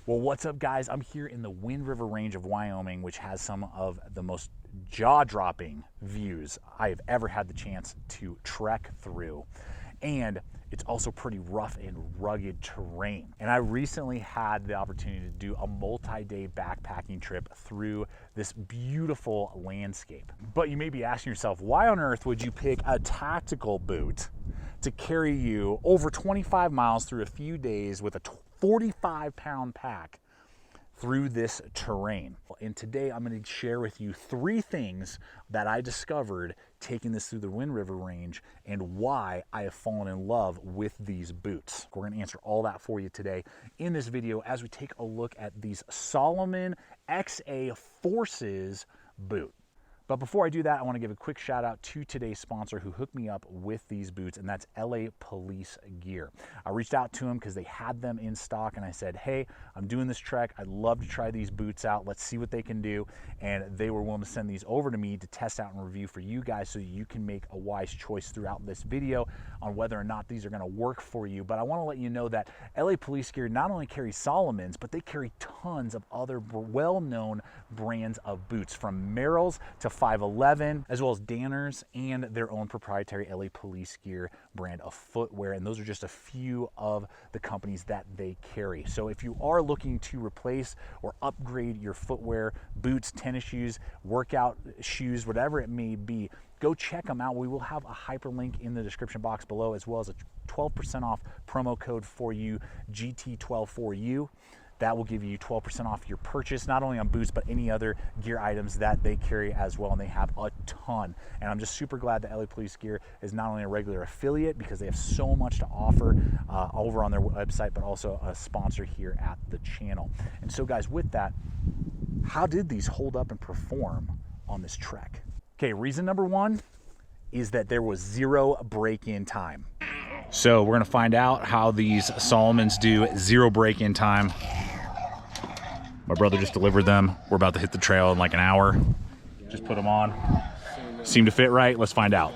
Well, what's up, guys? I'm here in the Wind River Range of Wyoming, which has some of the most jaw-dropping views I have ever had the chance to trek through. And it's also pretty rough and rugged terrain. And I recently had the opportunity to do a multi-day backpacking trip through this beautiful landscape. But you may be asking yourself, why on earth would you pick a tactical boot to carry you over 25 miles through a few days with a 45-pound pack through this terrain? And today I'm going to share with you 3 things that I discovered taking this through the Wind River Range and why I have fallen in love with these boots. We're going to answer all that for you today in this video as we take a look at these Salomon XA Forces boot. But before I do that, I want to give a quick shout out to today's sponsor who hooked me up with these boots, and that's LA Police Gear. I reached out to them because they had them in stock, and I said, hey, I'm doing this trek. I'd love to try these boots out. Let's see what they can do. And they were willing to send these over to me to test out and review for you guys so you can make a wise choice throughout this video on whether or not these are going to work for you. But I want to let you know that LA Police Gear not only carries Salomons, but they carry tons of other well-known brands of boots, from Merrell's to 511, as well as Danners and their own proprietary LA Police Gear brand of footwear. And those are just a few of the companies that they carry. So if you are looking to replace or upgrade your footwear, boots, tennis shoes, workout shoes, whatever it may be, go check them out. We will have a hyperlink in the description box below, as well as a 12% off promo code for you, GT12 4U. That will give you 12% off your purchase, not only on boots, but any other gear items that they carry as well. And they have a ton. And I'm just super glad that LA Police Gear is not only a regular affiliate, because they have so much to offer over on their website, but also a sponsor here at the channel. And so guys, with that, how did these hold up and perform on this trek? Okay, reason number 1 is that there was 0 break-in time. So we're gonna find out how these Salomons do 0 break-in time. My brother just delivered them. We're about to hit the trail in like an hour. Just put them on. Seem to fit right. Let's find out.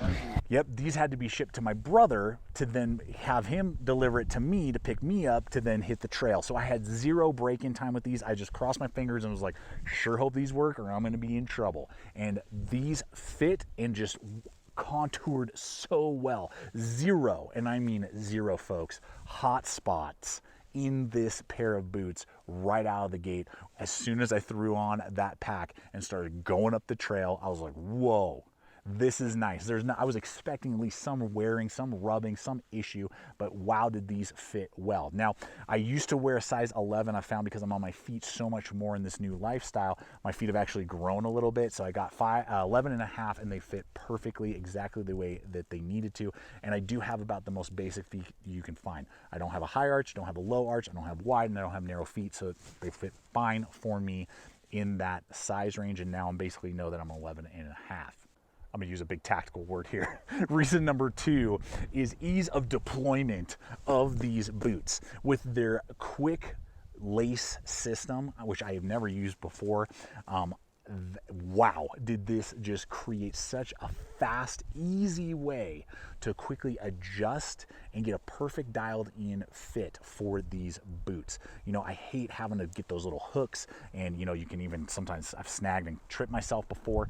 Yep, these had to be shipped to my brother to then have him deliver it to me to pick me up to then hit the trail. So I had 0 break-in time with these. I just crossed my fingers and was like, sure hope these work or I'm gonna be in trouble. And these fit and just contoured so well. 0, and I mean 0, folks, hot spots in this pair of boots right out of the gate. As soon as I threw on that pack and started going up the trail, I was like, whoa, this is nice. I was expecting at least some wearing, some rubbing, some issue, but wow, did these fit well. Now, I used to wear a size 11, I found, because I'm on my feet so much more in this new lifestyle. My feet have actually grown a little bit, so I got 11 and a half, and they fit perfectly, exactly the way that they needed to. And I do have about the most basic feet you can find. I don't have a high arch, don't have a low arch, I don't have wide, and I don't have narrow feet, so they fit fine for me in that size range. And now I'm basically know that I'm 11 and a half. I'm gonna use a big tactical word here. Reason number 2 is ease of deployment of these boots. With their quick lace system, which I have never used before, wow, did this just create such a fast, easy way to quickly adjust and get a perfect dialed in fit for these boots. You know, I hate having to get those little hooks, and you know, you can even sometimes, I've snagged and tripped myself before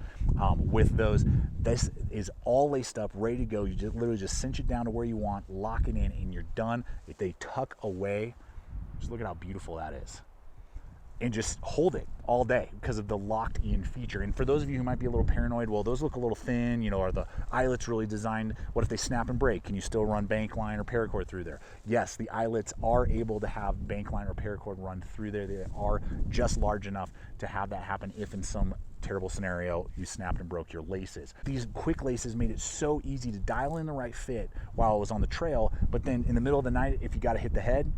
with those. This is all laced up, ready to go. You just literally just cinch it down to where you want, lock it in, and you're done. If they tuck away, just look at how beautiful that is. And just hold it all day because of the locked in feature. And for those of you who might be a little paranoid, well, those look a little thin, you know, are the eyelets really designed? What if they snap and break? Can you still run bank line or paracord through there? Yes, the eyelets are able to have bank line or paracord run through there. They are just large enough to have that happen if in some terrible scenario you snapped and broke your laces. These quick laces made it so easy to dial in the right fit while I was on the trail, but then in the middle of the night, if you got to hit the head,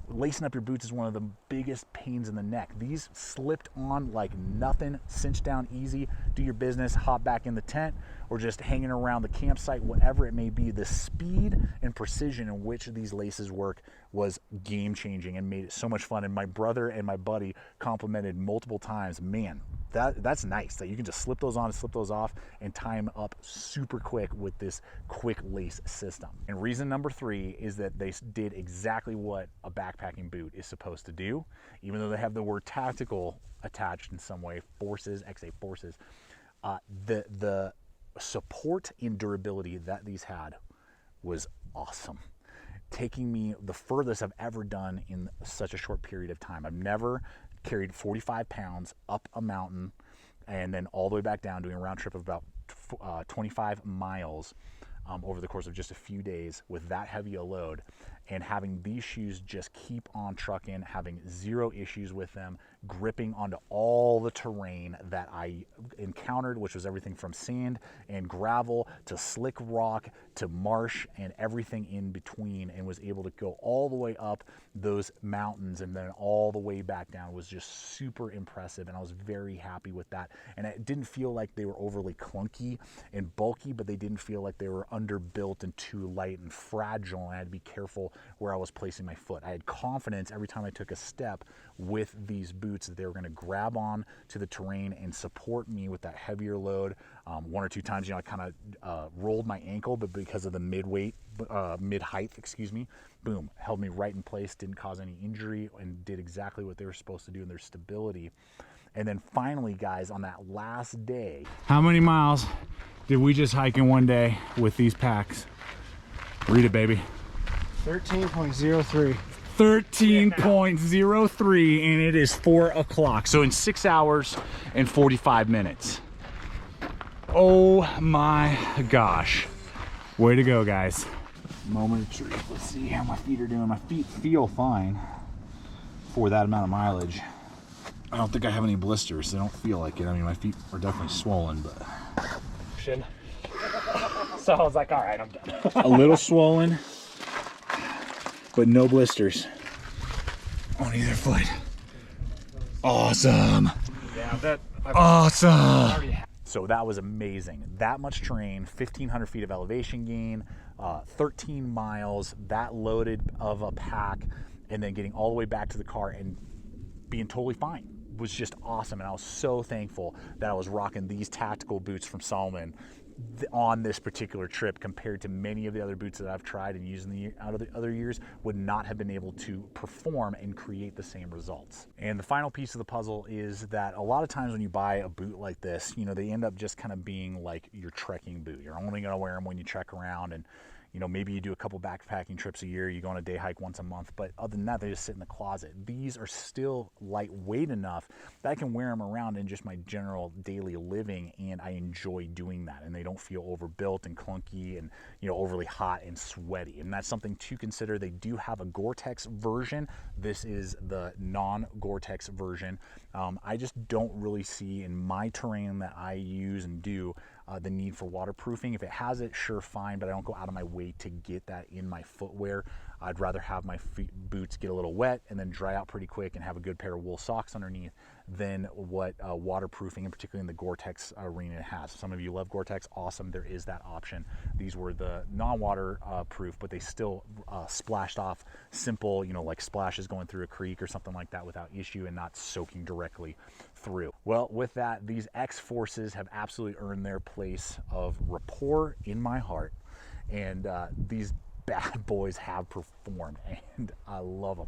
lacing up your boots is one of the biggest pains in the neck. These slipped on like nothing, cinched down easy, do your business, hop back in the tent, or just hanging around the campsite, whatever it may be. The speed and precision in which these laces work was game changing and made it so much fun. And my brother and my buddy complimented multiple times, man, that's nice that you can just slip those on and slip those off and tie them up super quick with this quick lace system. And reason number 3 is that they did exactly what a backpacking boot is supposed to do, even though they have the word tactical attached in some way, Forces, XA Forces. The support and durability that these had was awesome, taking me the furthest I've ever done in such a short period of time. I've never carried 45 pounds up a mountain and then all the way back down, doing a round trip of about 25 miles over the course of just a few days with that heavy a load, and having these shoes just keep on trucking, having zero issues with them, gripping onto all the terrain that I encountered, which was everything from sand and gravel to slick rock to marsh and everything in between, and was able to go all the way up those mountains and then all the way back down. Was just super impressive, and I was very happy with that. And it didn't feel like they were overly clunky and bulky, but they didn't feel like they were underbuilt and too light and fragile, and I had to be careful where I was placing my foot. I had confidence every time I took a step with these boots that they were going to grab on to the terrain and support me with that heavier load. 1 or 2 times, I kind of rolled my ankle, but because of the mid-height, boom, held me right in place, didn't cause any injury, and did exactly what they were supposed to do in their stability. And then finally, guys, on that last day, how many miles did we just hike in one day with these packs? Read it, baby. 13.03. 13.03, and it is 4 o'clock. So in 6 hours and 45 minutes. Oh my gosh. Way to go, guys. Moment of truth. Let's see how my feet are doing. My feet feel fine for that amount of mileage. I don't think I have any blisters. They don't feel like it. I mean, my feet are definitely swollen, but... So I was like, all right, I'm done. A little swollen, but no blisters on either foot. Awesome. Yeah, awesome. So that was amazing. That much terrain, 1,500 feet of elevation gain, 13 miles, that loaded of a pack, and then getting all the way back to the car and being totally fine was just awesome. And I was so thankful that I was rocking these tactical boots from Salomon on this particular trip, compared to many of the other boots that I've tried and used in the other years would not have been able to perform and create the same results. And the final piece of the puzzle is that a lot of times when you buy a boot like this, they end up just kind of being like your trekking boot. You're only going to wear them when you trek around, and maybe you do a couple backpacking trips a year, you go on a day hike once a month, but other than that, they just sit in the closet. These are still lightweight enough that I can wear them around in just my general daily living, and I enjoy doing that, and they don't feel overbuilt and clunky and overly hot and sweaty. And that's something to consider. They do have a Gore-Tex version. This is the non-Gore-Tex version. I just don't really see in my terrain that I use and do the need for waterproofing. If it has it, sure, fine, but I don't go out of my way to get that in my footwear. I'd rather have my boots get a little wet and then dry out pretty quick and have a good pair of wool socks underneath than what waterproofing, and particularly in the Gore-Tex arena, has. Some of you love Gore-Tex, awesome, there is that option. These were the non-water proof, but they still splashed off simple, like splashes going through a creek or something like that without issue, and not soaking directly through. Well, with that, these X-Forces have absolutely earned their place of rapport in my heart, and these bad boys have performed, and I love them.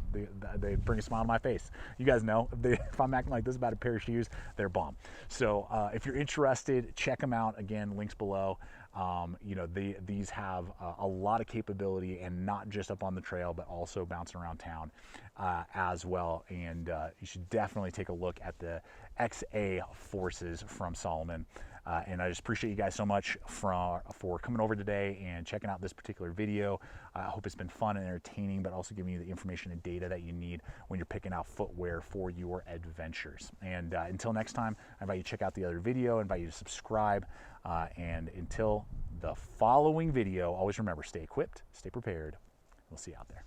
They bring a smile to my face. You guys know, if I'm acting like this about a pair of shoes, they're bomb. So if you're interested, check them out. Again, links below. These have a lot of capability, and not just up on the trail, but also bouncing around town as well. And you should definitely take a look at the XA Forces from Salomon. And I just appreciate you guys so much for coming over today and checking out this particular video. I hope it's been fun and entertaining, but also giving you the information and data that you need when you're picking out footwear for your adventures. And until next time, I invite you to check out the other video, I invite you to subscribe, and until the following video, always remember, stay equipped, stay prepared. We'll see you out there.